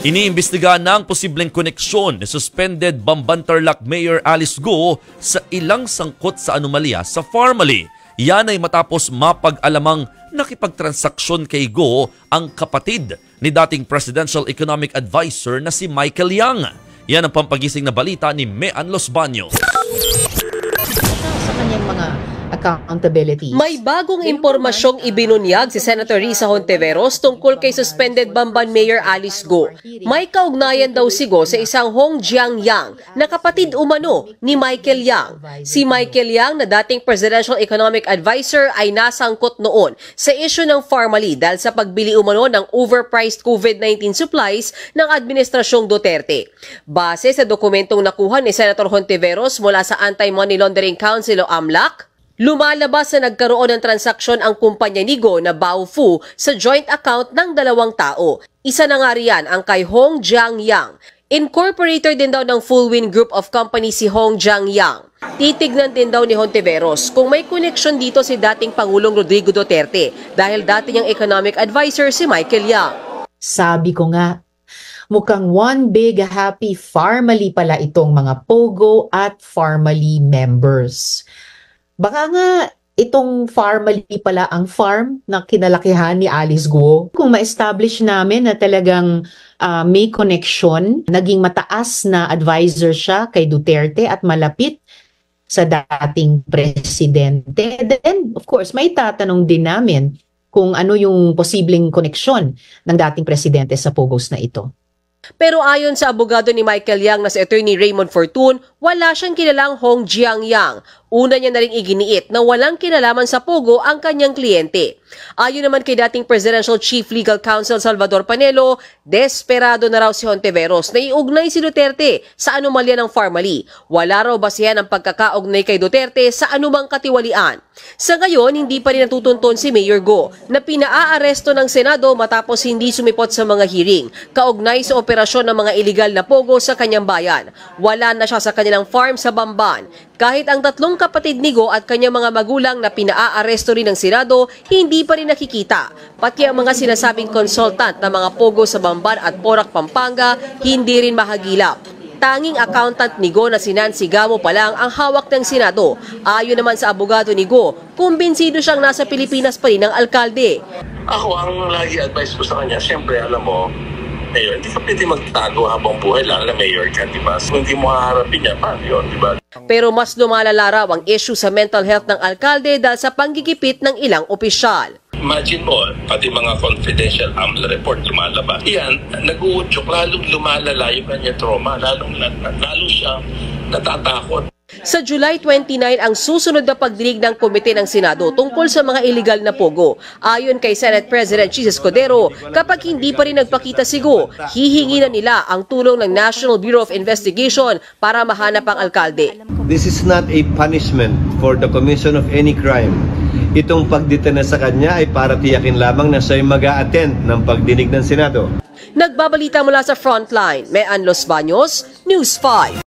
Iniimbestigahan na ang posibleng koneksyon ni suspended Bamban-Tarlac Mayor Alice Go sa ilang sangkot sa anomalya sa Pharmaly. Yan ay matapos mapag-alamang nakipagtransaksyon kay Go ang kapatid ni dating Presidential Economic Advisor na si Michael Yang. Yan ang pampagising na balita ni Mean Los Baños. Sa kanyang mga accountability. May bagong impormasyong ibinunyag si Senator Risa Hontiveros tungkol kay suspended Bamban Mayor Alice Go. May kaugnayan daw si Go sa isang Hong Jiang-yang na kapatid umano ni Michael Yang. Si Michael Yang na dating Presidential Economic Advisor ay nasangkot noon sa issue ng Pharmaly dahil sa pagbili umano ng overpriced COVID-19 supplies ng Administrasyong Duterte. Base sa dokumentong nakuha ni Senator Hontiveros mula sa Anti-Money Laundering Council o AMLAC, lumalabas na nagkaroon ng transaksyon ang kumpanya ni Go na Baofu sa joint account ng dalawang tao. Isa na nga riyan ang kay Hong Jiang-yang. Incorporator din daw ng Fullwin Group of Companies si Hong Jiang-yang. Titignan din daw ni Hontiveros kung may koneksyon dito si dating Pangulong Rodrigo Duterte dahil dati niyang economic advisor si Michael Yang. Sabi ko nga, mukhang one big happy Pharmaly pala itong mga Pogo at Pharmaly members. Baka nga itong Pharmaly pala ang farm na kinalakihan ni Alice Go. Kung ma-establish namin na talagang may connection, naging mataas na advisor siya kay Duterte at malapit sa dating presidente, then of course may tatanong din namin kung ano yung posibleng koneksyon ng dating presidente sa Pogos na ito. Pero ayon sa abogado ni Michael Yang na si Attorney Raymond Fortun, wala siyang kilalang Hong Jiang-yang. Una niya na rin iginiit na walang kinalaman sa Pogo ang kanyang kliyente. Ayon naman kay dating Presidential Chief Legal Counsel Salvador Panelo, desperado na raw si Hontiveros na iugnay si Duterte sa anomalya ng Pharmaly. Wala raw basihan ang pagkakaugnay kay Duterte sa anumang katiwalian. Sa ngayon, hindi pa rin natutunton si Mayor Go na pinaa-aresto ng Senado matapos hindi sumipot sa mga hearing, kaugnay sa operasyon ng mga iligal na Pogo sa kanyang bayan. Wala na siya sa kanilang farm sa Bamban. Kahit ang tatlong kapatid ni Go at kanyang mga magulang na pinaa-aresto rin ng Senado, hindi pa rin nakikita. Pati ang mga sinasabing consultant ng mga Pogo sa Bamban at Porac, Pampanga, hindi rin mahagilap. Tanging accountant ni Go na si Nancy Gamo pa lang ang hawak ng Senado. Ayon naman sa abogado ni Go, kumbinsido siyang nasa Pilipinas pa rin ang alkalde. Ako, ang lagi advice ko sa kanya, siyempre alam mo, Mayor, hindi ka pwede magtago habang buhay lang na Mayor ka, di ba? Kung hindi mo haharapin niya, paano yun, di ba? Pero mas lumalala raw ang issue sa mental health ng alkalde dahil sa panggigipit ng ilang opisyal. Imagine mo, pati mga confidential AMLA report lumalabas. Yan, nag-uudyok, lalong lumalala yung kanyang trauma, lalo siyang natatakot. Sa July 29 ang susunod na pagdinig ng komite ng Senado tungkol sa mga iligal na Pogo. Ayon kay Senate President Chis Escudero, kapag hindi pa rin nagpakita si Go, hihingi na nila ang tulong ng National Bureau of Investigation para mahanap ang alkalde. This is not a punishment for the commission of any crime. Itong pagdetena sa kanya ay para tiyakin lamang na siya'y mag-a-attend ng pagdinig ng Senado. Nagbabalita mula sa Frontline, Mean Los Baños, News 5.